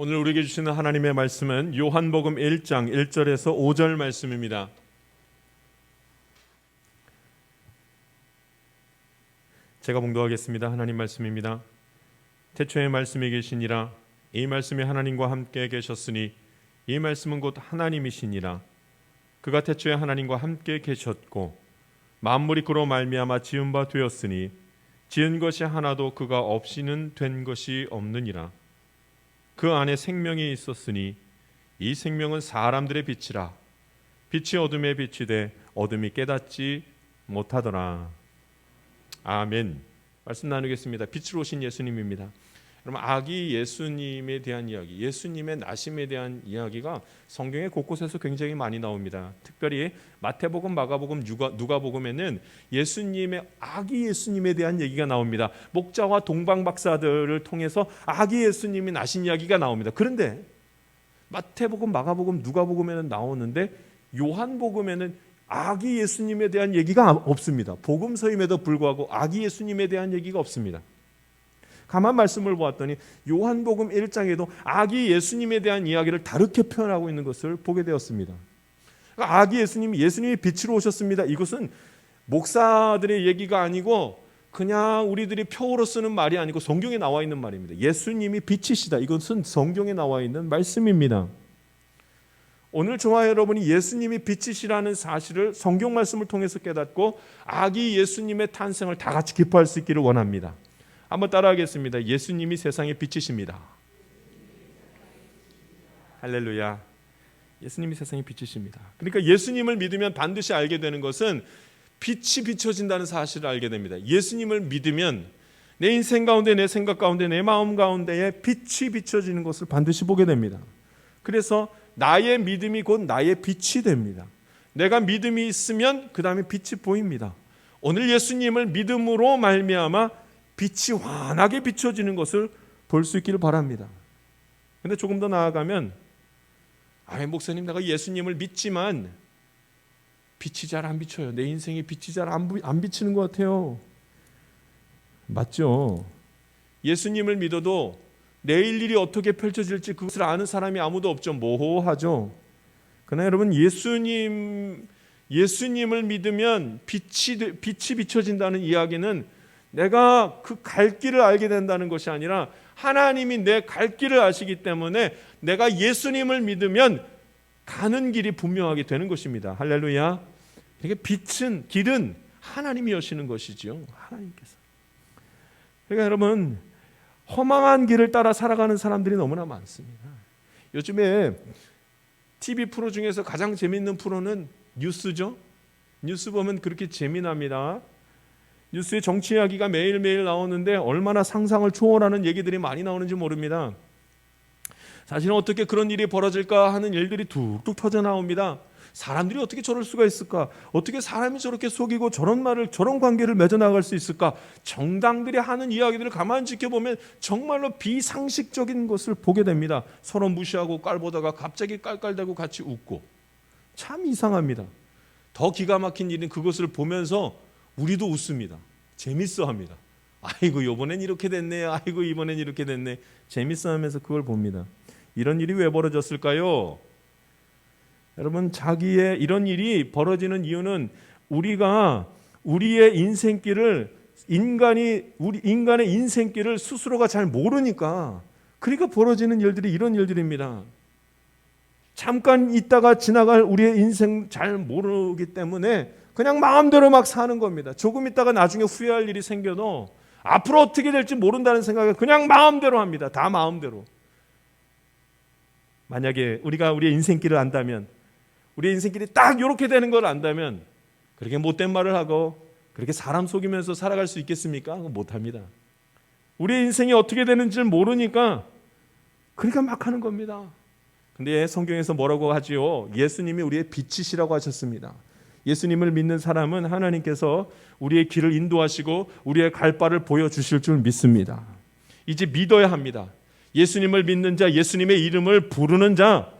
오늘 우리에게 주시는 하나님의 말씀은 요한복음 1장 1절에서 5절 말씀입니다. 제가 봉독하겠습니다. 하나님 말씀입니다. 태초에 말씀이 계시니라. 이 말씀이 하나님과 함께 계셨으니 이 말씀은 곧 하나님이시니라. 그가 태초에 하나님과 함께 계셨고 만물이 그로 말미암아 지은 바 되었으니 지은 것이 하나도 그가 없이는 된 것이 없느니라. 그 안에 생명이 있었으니 이 생명은 사람들의 빛이라. 빛이 어둠에 비치되 어둠이 깨닫지 못하더라. 아멘. 말씀 나누겠습니다. 빛으로 오신 예수님입니다. 여러분, 아기 예수님에 대한 이야기, 예수님의 나심에 대한 이야기가 성경의 곳곳에서 굉장히 많이 나옵니다. 특별히 마태복음, 마가복음, 누가복음에는 예수님의 아기 예수님에 대한 얘기가 나옵니다. 목자와 동방 박사들을 통해서 아기 예수님이 나신 이야기가 나옵니다. 그런데 마태복음, 마가복음, 누가복음에는 나오는데 요한복음에는 아기 예수님에 대한 얘기가 없습니다. 복음서임에도 불구하고 아기 예수님에 대한 얘기가 없습니다. 가만 말씀을 보았더니 요한복음 1장에도 아기 예수님에 대한 이야기를 다르게 표현하고 있는 것을 보게 되었습니다. 그러니까 아기 예수님이 빛으로 오셨습니다. 이것은 목사들의 얘기가 아니고 그냥 우리들이 표어로 쓰는 말이 아니고 성경에 나와 있는 말입니다. 예수님이 빛이시다. 이것은 성경에 나와 있는 말씀입니다. 오늘 저와 여러분이 예수님이 빛이시라는 사실을 성경 말씀을 통해서 깨닫고 아기 예수님의 탄생을 다 같이 기뻐할 수 있기를 원합니다. 한번 따라하겠습니다. 예수님이 세상의 빛이십니다. 할렐루야. 예수님이 세상의 빛이십니다. 그러니까 예수님을 믿으면 반드시 알게 되는 것은 빛이 비춰진다는 사실을 알게 됩니다. 예수님을 믿으면 내 인생 가운데, 내 생각 가운데, 내 마음 가운데에 빛이 비춰지는 것을 반드시 보게 됩니다. 그래서 나의 믿음이 곧 나의 빛이 됩니다. 내가 믿음이 있으면 그 다음에 빛이 보입니다. 오늘 예수님을 믿음으로 말미암아 빛이 환하게 비춰지는 것을 볼 수 있기를 바랍니다. 그런데 조금 더 나아가면 목사님, 내가 예수님을 믿지만 빛이 잘 안 비쳐요. 내 인생에 빛이 잘 안 비치는 것 같아요. 맞죠? 예수님을 믿어도 내일 일이 어떻게 펼쳐질지 그것을 아는 사람이 아무도 없죠. 모호하죠. 그러나 여러분, 예수님을 믿으면 빛이 비춰진다는 이야기는 내가 그 갈 길을 알게 된다는 것이 아니라 하나님이 내 갈 길을 아시기 때문에 내가 예수님을 믿으면 가는 길이 분명하게 되는 것입니다. 할렐루야. 그러니까 길은 하나님이 여시는 것이지요. 하나님께서. 그러니까 여러분, 허망한 길을 따라 살아가는 사람들이 너무나 많습니다. 요즘에 TV 프로 중에서 가장 재미있는 프로는 뉴스죠. 뉴스 보면 그렇게 재미납니다. 뉴스에 정치 이야기가 매일매일 나오는데 얼마나 상상을 초월하는 얘기들이 많이 나오는지 모릅니다. 사실은 어떻게 그런 일이 벌어질까 하는 일들이 툭툭 터져 나옵니다. 사람들이 어떻게 저럴 수가 있을까? 어떻게 사람이 저렇게 속이고 저런 관계를 맺어나갈 수 있을까? 정당들이 하는 이야기들을 가만히 지켜보면 정말로 비상식적인 것을 보게 됩니다. 서로 무시하고 깔보다가 갑자기 깔깔대고 같이 웃고. 참 이상합니다. 더 기가 막힌 일은 그것을 보면서 우리도 웃습니다. 재밌어합니다. 아이고, 이번엔 이렇게 됐네. 아이고, 이번엔 이렇게 됐네. 재밌어하면서 그걸 봅니다. 이런 일이 왜 벌어졌을까요? 여러분, 이런 일이 벌어지는 이유는 우리가 우리의 인생길을 인간의 인생길을 스스로가 잘 모르니까, 그러니까 벌어지는 일들이 이런 일들입니다. 잠깐 있다가 지나갈 우리의 인생 잘 모르기 때문에 그냥 마음대로 막 사는 겁니다. 조금 있다가 나중에 후회할 일이 생겨도 앞으로 어떻게 될지 모른다는 생각에 그냥 마음대로 합니다. 다 마음대로. 만약에 우리가 우리의 인생길을 안다면, 우리의 인생길이 딱 이렇게 되는 걸 안다면 그렇게 못된 말을 하고 그렇게 사람 속이면서 살아갈 수 있겠습니까? 못합니다. 우리의 인생이 어떻게 되는지를 모르니까 그러니까 막 하는 겁니다. 근데 성경에서 뭐라고 하지요? 예수님이 우리의 빛이시라고 하셨습니다. 예수님을 믿는 사람은 하나님께서 우리의 길을 인도하시고 우리의 갈 바를 보여주실 줄 믿습니다. 이제 믿어야 합니다. 예수님을 믿는 자, 예수님의 이름을 부르는 자,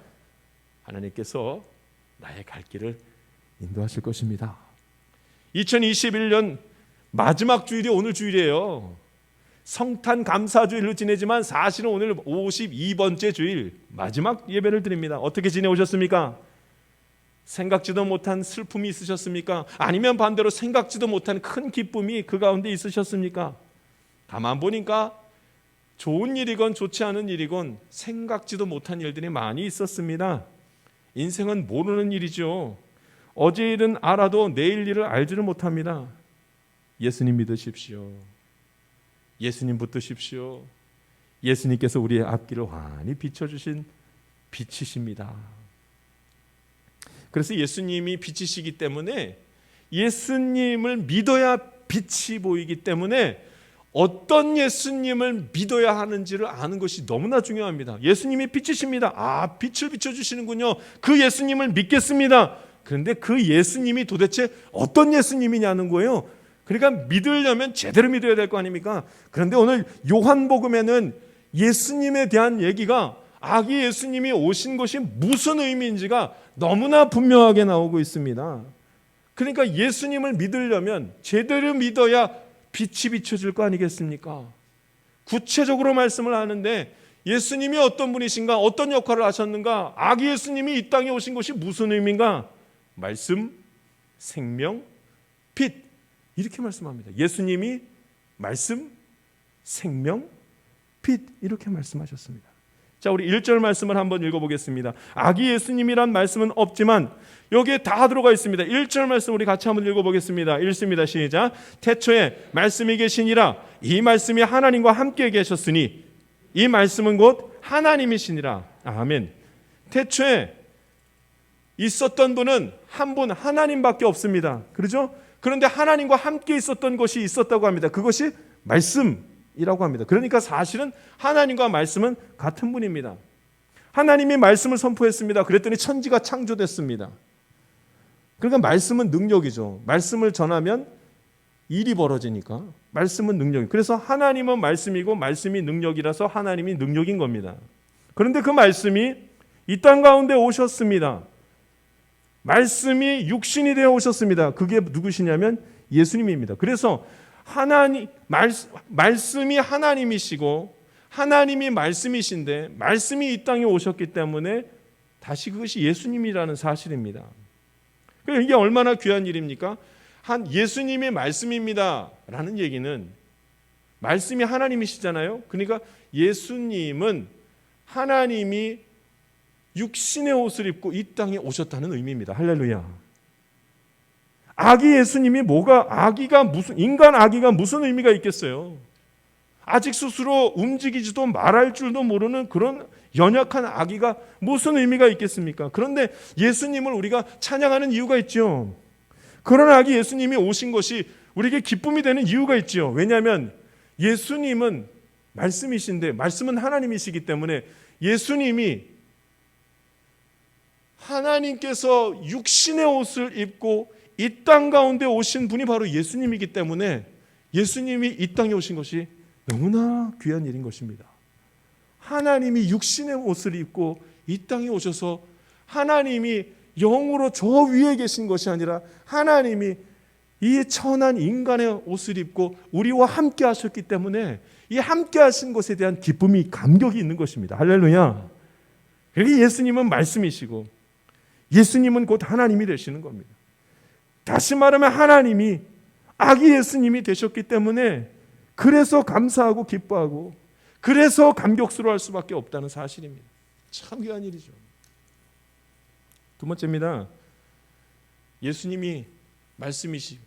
하나님께서 나의 갈 길을 인도하실 것입니다. 2021년 마지막 주일이 오늘 주일이에요. 성탄 감사주일로 지내지만 사실은 오늘 52번째 주일 마지막 예배를 드립니다. 어떻게 지내오셨습니까? 생각지도 못한 슬픔이 있으셨습니까? 아니면 반대로 생각지도 못한 큰 기쁨이 그 가운데 있으셨습니까? 가만 보니까 좋은 일이건 좋지 않은 일이건 생각지도 못한 일들이 많이 있었습니다. 인생은 모르는 일이죠. 어제 일은 알아도 내일 일을 알지를 못합니다. 예수님 믿으십시오. 예수님 붙드십시오. 예수님께서 우리의 앞길을 환히 비춰주신 빛이십니다. 그래서 예수님이 빛이시기 때문에 예수님을 믿어야 빛이 보이기 때문에 어떤 예수님을 믿어야 하는지를 아는 것이 너무나 중요합니다. 예수님이 빛이십니다. 아, 빛을 비춰주시는군요. 그 예수님을 믿겠습니다. 그런데 그 예수님이 도대체 어떤 예수님이냐는 거예요. 그러니까 믿으려면 제대로 믿어야 될 거 아닙니까? 그런데 오늘 요한복음에는 예수님에 대한 얘기가 아기 예수님이 오신 것이 무슨 의미인지가 너무나 분명하게 나오고 있습니다. 그러니까 예수님을 믿으려면 제대로 믿어야 빛이 비춰질 거 아니겠습니까? 구체적으로 말씀을 하는데 예수님이 어떤 분이신가, 어떤 역할을 하셨는가, 아기 예수님이 이 땅에 오신 것이 무슨 의미인가? 말씀, 생명, 빛, 이렇게 말씀합니다. 예수님이 말씀, 생명, 빛, 이렇게 말씀하셨습니다. 자, 우리 1절 말씀을 한번 읽어보겠습니다. 아기 예수님이란 말씀은 없지만 여기에 다 들어가 있습니다. 1절 말씀 우리 같이 한번 읽어보겠습니다. 읽습니다. 시작. 태초에 말씀이 계시니라. 이 말씀이 하나님과 함께 계셨으니 이 말씀은 곧 하나님이시니라. 아멘. 태초에 있었던 분은 한 분 하나님밖에 없습니다. 그렇죠? 그런데 하나님과 함께 있었던 것이 있었다고 합니다. 그것이 말씀이라고 합니다. 그러니까 사실은 하나님과 말씀은 같은 분입니다. 하나님이 말씀을 선포했습니다. 그랬더니 천지가 창조됐습니다. 그러니까 말씀은 능력이죠. 말씀을 전하면 일이 벌어지니까 말씀은 능력이에요. 그래서 하나님은 말씀이고 말씀이 능력이라서 하나님이 능력인 겁니다. 그런데 그 말씀이 이 땅 가운데 오셨습니다. 말씀이 육신이 되어 오셨습니다. 그게 누구시냐면 예수님입니다. 그래서 말씀이 하나님이시고 하나님이 말씀이신데 말씀이 이 땅에 오셨기 때문에 다시 그것이 예수님이라는 사실입니다. 이게 얼마나 귀한 일입니까? 예수님의 말씀입니다 라는 얘기는 말씀이 하나님이시잖아요. 그러니까 예수님은 하나님이 육신의 옷을 입고 이 땅에 오셨다는 의미입니다. 할렐루야. 아기 예수님이 인간 아기가 무슨 의미가 있겠어요? 아직 스스로 움직이지도 말할 줄도 모르는 그런 연약한 아기가 무슨 의미가 있겠습니까? 그런데 예수님을 우리가 찬양하는 이유가 있죠. 그런 아기 예수님이 오신 것이 우리에게 기쁨이 되는 이유가 있죠. 왜냐하면 예수님은 말씀이신데 말씀은 하나님이시기 때문에 예수님이 하나님께서 육신의 옷을 입고 이 땅 가운데 오신 분이 바로 예수님이기 때문에 예수님이 이 땅에 오신 것이 너무나 귀한 일인 것입니다. 하나님이 육신의 옷을 입고 이 땅에 오셔서 하나님이 영으로 저 위에 계신 것이 아니라 하나님이 이 천한 인간의 옷을 입고 우리와 함께 하셨기 때문에 이 함께 하신 것에 대한 기쁨이 감격이 있는 것입니다. 할렐루야. 그러니 예수님은 말씀이시고 예수님은 곧 하나님이 되시는 겁니다. 다시 말하면 하나님이 아기 예수님이 되셨기 때문에 그래서 감사하고 기뻐하고 그래서 감격스러워할 수밖에 없다는 사실입니다. 참 귀한 일이죠. 두 번째입니다. 예수님이 말씀이시고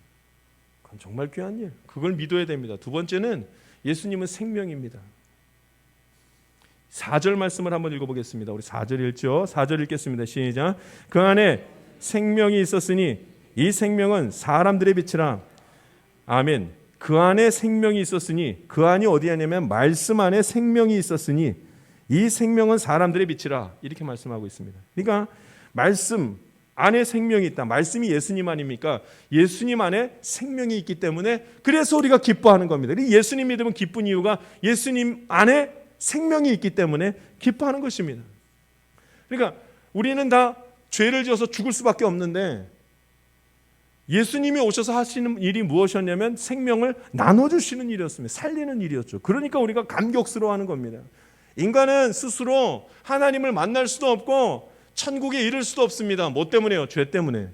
그건 정말 귀한 일. 그걸 믿어야 됩니다. 두 번째는 예수님은 생명입니다. 4절 말씀을 한번 읽어보겠습니다. 우리 4절 읽죠. 4절 읽겠습니다. 시작. 그 안에 생명이 있었으니 이 생명은 사람들의 빛이라. 아멘. 그 안에 생명이 있었으니 그 안이 어디냐면 말씀 안에 생명이 있었으니 이 생명은 사람들의 빛이라. 이렇게 말씀하고 있습니다. 그러니까 말씀 안에 생명이 있다. 말씀이 예수님 아닙니까? 예수님 안에 생명이 있기 때문에 그래서 우리가 기뻐하는 겁니다. 예수님 믿으면 기쁜 이유가 예수님 안에 생명이 있기 때문에 기뻐하는 것입니다. 그러니까 우리는 다 죄를 지어서 죽을 수밖에 없는데 예수님이 오셔서 하시는 일이 무엇이었냐면 생명을 나눠주시는 일이었습니다. 살리는 일이었죠. 그러니까 우리가 감격스러워하는 겁니다. 인간은 스스로 하나님을 만날 수도 없고 천국에 이를 수도 없습니다. 뭐 때문에요? 죄 때문에.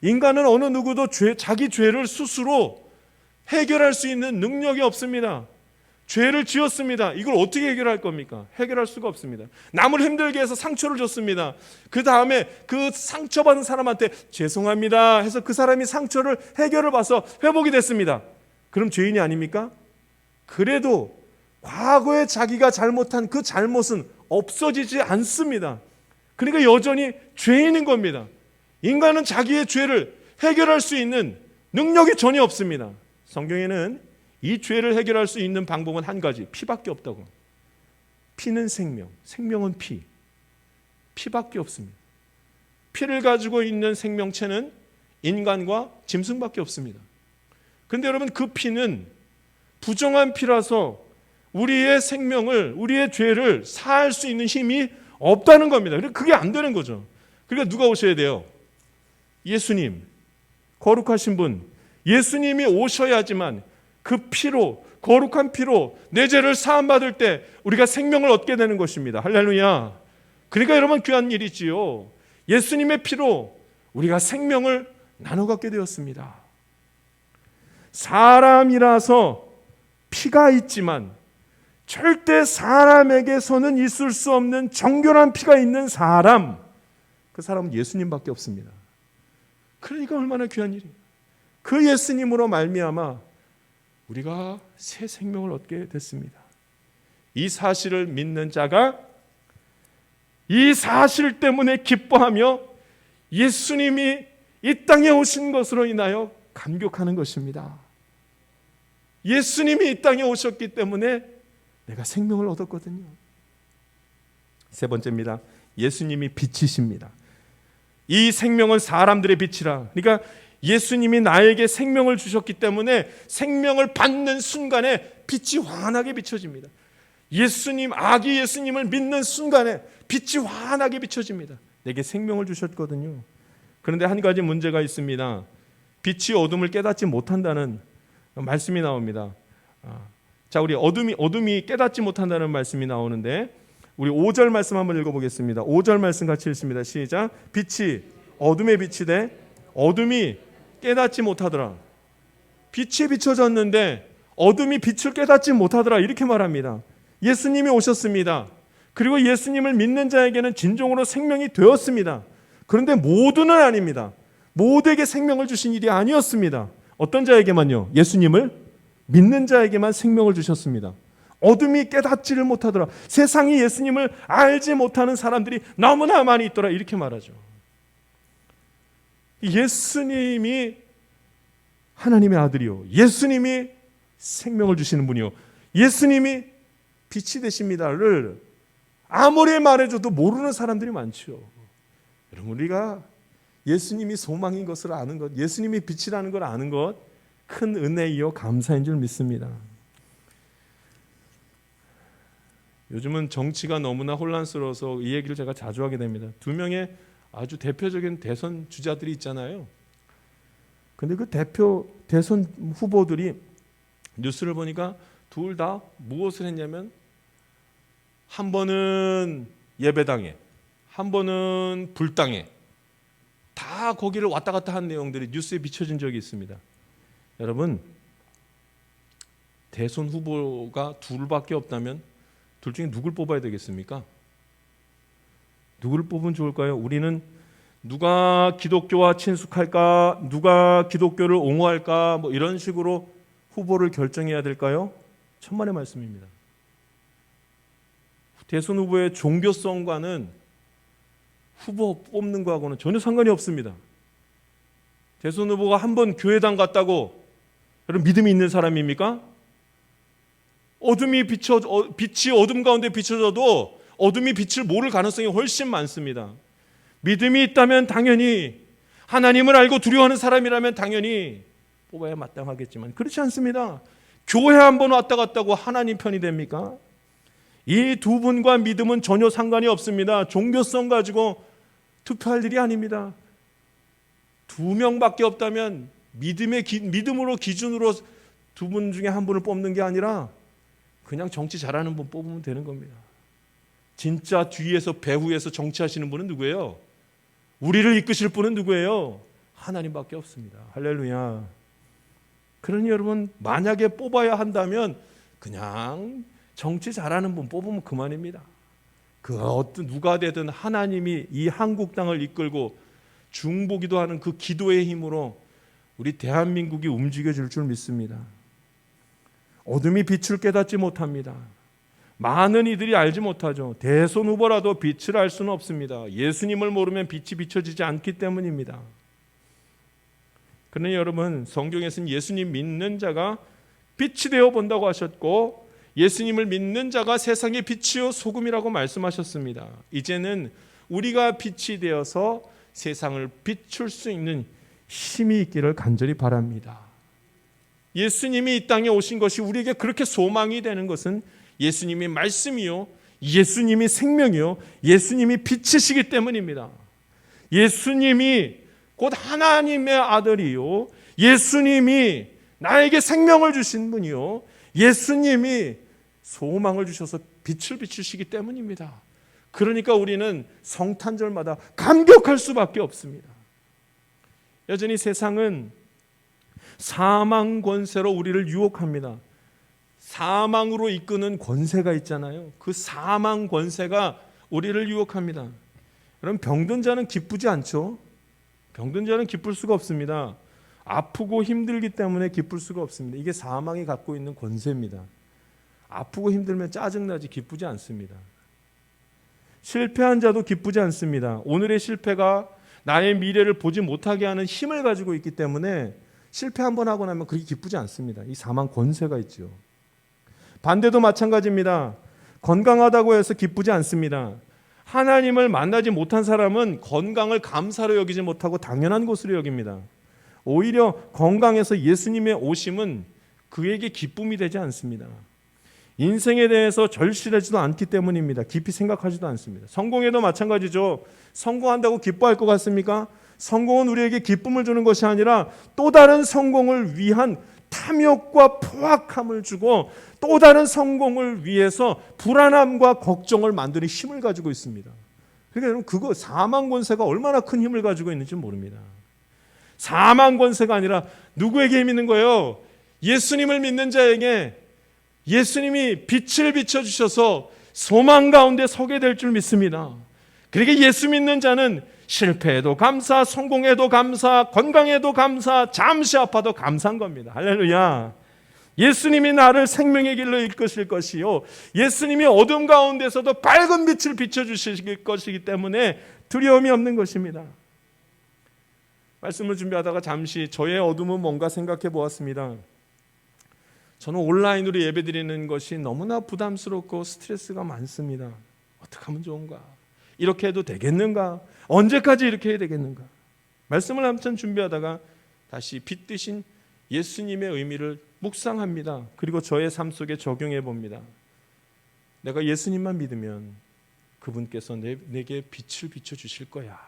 인간은 어느 누구도 자기 죄를 스스로 해결할 수 있는 능력이 없습니다. 죄를 지었습니다. 이걸 어떻게 해결할 겁니까? 해결할 수가 없습니다. 남을 힘들게 해서 상처를 줬습니다. 그 다음에 그 상처받은 사람한테 죄송합니다 해서 그 사람이 상처를 해결을 봐서 회복이 됐습니다. 그럼 죄인이 아닙니까? 그래도 과거에 자기가 잘못한 그 잘못은 없어지지 않습니다. 그러니까 여전히 죄인인 겁니다. 인간은 자기의 죄를 해결할 수 있는 능력이 전혀 없습니다. 성경에는 이 죄를 해결할 수 있는 방법은 한 가지, 피밖에 없다고. 피는 생명, 생명은 피. 피밖에 없습니다. 피를 가지고 있는 생명체는 인간과 짐승밖에 없습니다. 그런데 여러분, 그 피는 부정한 피라서 우리의 생명을, 우리의 죄를 사할 수 있는 힘이 없다는 겁니다. 그게 안 되는 거죠. 그러니까 누가 오셔야 돼요? 예수님, 거룩하신 분, 예수님이 오셔야지만 그 피로, 거룩한 피로 내 죄를 사함받을 때 우리가 생명을 얻게 되는 것입니다. 할렐루야. 그러니까 여러분, 귀한 일이지요. 예수님의 피로 우리가 생명을 나눠 갖게 되었습니다. 사람이라서 피가 있지만 절대 사람에게서는 있을 수 없는 정결한 피가 있는 사람, 그 사람은 예수님밖에 없습니다. 그러니까 얼마나 귀한 일이에요. 그 예수님으로 말미암아 우리가 새 생명을 얻게 됐습니다. 이 사실을 믿는 자가 이 사실 때문에 기뻐하며 예수님이 이 땅에 오신 것으로 인하여 감격하는 것입니다. 예수님이 이 땅에 오셨기 때문에 내가 생명을 얻었거든요. 세 번째입니다. 예수님이 빛이십니다. 이 생명은 사람들의 빛이라. 그러니까 예수님이 나에게 생명을 주셨기 때문에 생명을 받는 순간에 빛이 환하게 비춰집니다. 아기 예수님을 믿는 순간에 빛이 환하게 비춰집니다. 내게 생명을 주셨거든요. 그런데 한 가지 문제가 있습니다. 빛이 어둠을 깨닫지 못한다는 말씀이 나옵니다. 자, 우리 어둠이 깨닫지 못한다는 말씀이 나오는데 우리 5절 말씀 한번 읽어보겠습니다. 5절 말씀 같이 읽습니다. 시작. 빛이 어둠에 비치되 어둠이 깨닫지 못하더라. 빛이 비춰졌는데 어둠이 빛을 깨닫지 못하더라. 이렇게 말합니다. 예수님이 오셨습니다. 그리고 예수님을 믿는 자에게는 진정으로 생명이 되었습니다. 그런데 모두는 아닙니다. 모두에게 생명을 주신 일이 아니었습니다. 어떤 자에게만요? 예수님을 믿는 자에게만 생명을 주셨습니다. 어둠이 깨닫지를 못하더라. 세상이 예수님을 알지 못하는 사람들이 너무나 많이 있더라. 이렇게 말하죠. 예수님이 하나님의 아들이요, 예수님이 생명을 주시는 분이요, 예수님이 빛이 되십니다를 아무리 말해줘도 모르는 사람들이 많죠. 여러분, 우리가 예수님이 소망인 것을 아는 것, 예수님이 빛이라는 걸 아는 것, 큰 은혜이요 감사인 줄 믿습니다. 요즘은 정치가 너무나 혼란스러워서 이 얘기를 제가 자주 하게 됩니다. 두 명의 아주 대표적인 대선 주자들이 있잖아요. 근데 그 대선 후보들이 뉴스를 보니까 둘 다 무엇을 했냐면 한 번은 예배당에, 한 번은 불당에, 다 거기를 왔다 갔다 한 내용들이 뉴스에 비춰진 적이 있습니다. 여러분, 대선 후보가 둘밖에 없다면 둘 중에 누굴 뽑아야 되겠습니까? 누구를 뽑으면 좋을까요? 우리는 누가 기독교와 친숙할까, 누가 기독교를 옹호할까, 뭐 이런 식으로 후보를 결정해야 될까요? 천만의 말씀입니다. 대선 후보의 종교성과는 후보 뽑는 거하고는 전혀 상관이 없습니다. 대선 후보가 한 번 교회당 갔다고 여러분 믿음이 있는 사람입니까? 빛이 어둠 가운데 비춰져도 어둠이 빛을 모를 가능성이 훨씬 많습니다. 믿음이 있다면 당연히, 하나님을 알고 두려워하는 사람이라면 당연히 뽑아야 마땅하겠지만 그렇지 않습니다. 교회 한 번 왔다 갔다고 하나님 편이 됩니까? 이 두 분과 믿음은 전혀 상관이 없습니다. 종교성 가지고 투표할 일이 아닙니다. 2명밖에 없다면 믿음으로 기준으로 2분 중에 한 분을 뽑는 게 아니라 그냥 정치 잘하는 분 뽑으면 되는 겁니다. 진짜 뒤에서 배후에서 정치하시는 분은 누구예요? 우리를 이끄실 분은 누구예요? 하나님밖에 없습니다. 할렐루야. 그러니 여러분, 만약에 뽑아야 한다면 그냥 정치 잘하는 분 뽑으면 그만입니다. 그 어떤 누가 되든 하나님이 이 한국 땅을 이끌고 중보기도 하는 그 기도의 힘으로 우리 대한민국이 움직여질 줄 믿습니다. 어둠이 빛을 깨닫지 못합니다. 많은 이들이 알지 못하죠. 대선 후보라도 빛을 알 수는 없습니다. 예수님을 모르면 빛이 비춰지지 않기 때문입니다. 그러니 여러분, 성경에서는 예수님 믿는 자가 빛이 되어 본다고 하셨고 예수님을 믿는 자가 세상의 빛이요 소금이라고 말씀하셨습니다. 이제는 우리가 빛이 되어서 세상을 비출 수 있는 힘이 있기를 간절히 바랍니다. 예수님이 이 땅에 오신 것이 우리에게 그렇게 소망이 되는 것은 예수님이 말씀이요, 예수님이 생명이요, 예수님이 빛이시기 때문입니다. 예수님이 곧 하나님의 아들이요, 예수님이 나에게 생명을 주신 분이요, 예수님이 소망을 주셔서 빛을 비추시기 때문입니다. 그러니까 우리는 성탄절마다 감격할 수밖에 없습니다. 여전히 세상은 사망 권세로 우리를 유혹합니다. 사망으로 이끄는 권세가 있잖아요. 그 사망 권세가 우리를 유혹합니다. 여러분, 병든 자는 기쁘지 않죠? 병든 자는 기쁠 수가 없습니다. 아프고 힘들기 때문에 기쁠 수가 없습니다. 이게 사망이 갖고 있는 권세입니다. 아프고 힘들면 짜증나지 기쁘지 않습니다. 실패한 자도 기쁘지 않습니다. 오늘의 실패가 나의 미래를 보지 못하게 하는 힘을 가지고 있기 때문에 실패 한번 하고 나면 그게 기쁘지 않습니다. 이 사망 권세가 있죠. 반대도 마찬가지입니다. 건강하다고 해서 기쁘지 않습니다. 하나님을 만나지 못한 사람은 건강을 감사로 여기지 못하고 당연한 것으로 여깁니다. 오히려 건강해서 예수님의 오심은 그에게 기쁨이 되지 않습니다. 인생에 대해서 절실하지도 않기 때문입니다. 깊이 생각하지도 않습니다. 성공에도 마찬가지죠. 성공한다고 기뻐할 것 같습니까? 성공은 우리에게 기쁨을 주는 것이 아니라 또 다른 성공을 위한 탐욕과 포악함을 주고 또 다른 성공을 위해서 불안함과 걱정을 만드는 힘을 가지고 있습니다. 그러니까 여러분, 그거 사망 권세가 얼마나 큰 힘을 가지고 있는지 모릅니다. 사망 권세가 아니라 누구에게 힘 있는 거예요? 예수님을 믿는 자에게 예수님이 빛을 비춰주셔서 소망 가운데 서게 될 줄 믿습니다. 그러니까 예수 믿는 자는 실패해도 감사, 성공해도 감사, 건강해도 감사, 잠시 아파도 감사한 겁니다. 할렐루야. 예수님이 나를 생명의 길로 이끄실 것이요, 예수님이 어둠 가운데서도 밝은 빛을 비춰주실 것이기 때문에 두려움이 없는 것입니다. 말씀을 준비하다가 잠시 저의 어둠은 뭔가 생각해 보았습니다. 저는 온라인으로 예배드리는 것이 너무나 부담스럽고 스트레스가 많습니다. 어떻게 하면 좋은가? 이렇게 해도 되겠는가? 언제까지 이렇게 해야 되겠는가? 말씀을 한참 준비하다가 다시 빛 되신 예수님의 의미를 묵상합니다. 그리고 저의 삶 속에 적용해 봅니다. 내가 예수님만 믿으면 그분께서 내게 빛을 비춰주실 거야.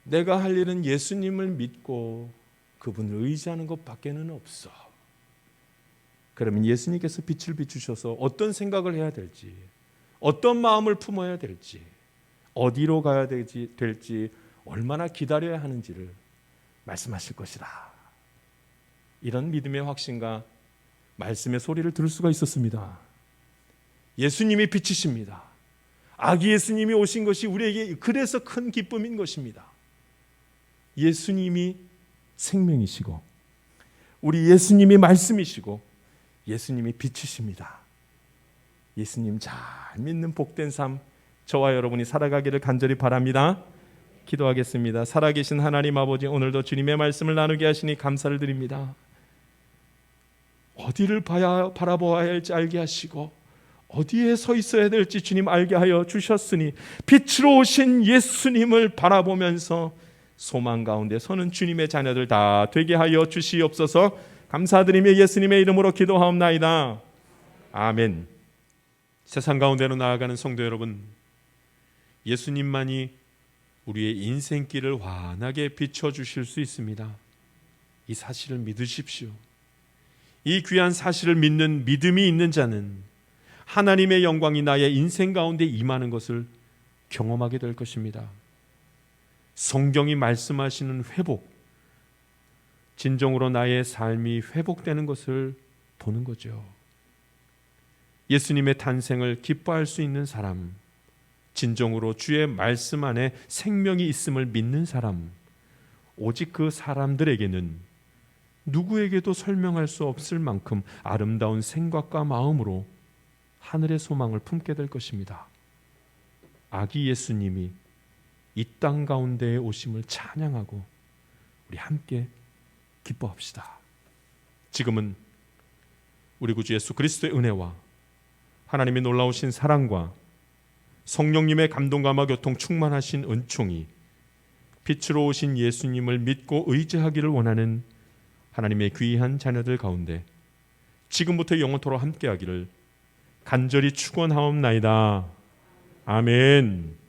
내가 할 일은 예수님을 믿고 그분을 의지하는 것밖에는 없어. 그러면 예수님께서 빛을 비추셔서 어떤 생각을 해야 될지, 어떤 마음을 품어야 될지, 어디로 가야 될지, 얼마나 기다려야 하는지를 말씀하실 것이다. 이런 믿음의 확신과 말씀의 소리를 들을 수가 있었습니다. 예수님이 빛이십니다. 아기 예수님이 오신 것이 우리에게 그래서 큰 기쁨인 것입니다. 예수님이 생명이시고 우리 예수님이 말씀이시고 예수님이 빛이십니다. 예수님 잘 믿는 복된 삶 저와 여러분이 살아가기를 간절히 바랍니다. 기도하겠습니다. 살아계신 하나님 아버지, 오늘도 주님의 말씀을 나누게 하시니 감사를 드립니다. 어디를 바라보아야 할지 알게 하시고 어디에 서 있어야 될지 주님 알게 하여 주셨으니 빛으로 오신 예수님을 바라보면서 소망 가운데 서는 주님의 자녀들 다 되게 하여 주시옵소서. 감사드리며 예수님의 이름으로 기도하옵나이다. 아멘. 세상 가운데로 나아가는 성도 여러분, 예수님만이 우리의 인생길을 환하게 비춰주실 수 있습니다. 이 사실을 믿으십시오. 이 귀한 사실을 믿는 믿음이 있는 자는 하나님의 영광이 나의 인생 가운데 임하는 것을 경험하게 될 것입니다. 성경이 말씀하시는 회복, 진정으로 나의 삶이 회복되는 것을 보는 거죠. 예수님의 탄생을 기뻐할 수 있는 사람, 진정으로 주의 말씀 안에 생명이 있음을 믿는 사람, 오직 그 사람들에게는 누구에게도 설명할 수 없을 만큼 아름다운 생각과 마음으로 하늘의 소망을 품게 될 것입니다. 아기 예수님이 이 땅 가운데에 오심을 찬양하고 우리 함께 기뻐합시다. 지금은 우리 구주 예수 그리스도의 은혜와 하나님의 놀라우신 사랑과 성령님의 감동감화 교통 충만하신 은총이 빛으로 오신 예수님을 믿고 의지하기를 원하는 하나님의 귀한 자녀들 가운데 지금부터 영원토록 함께하기를 간절히 축원하옵나이다. 아멘.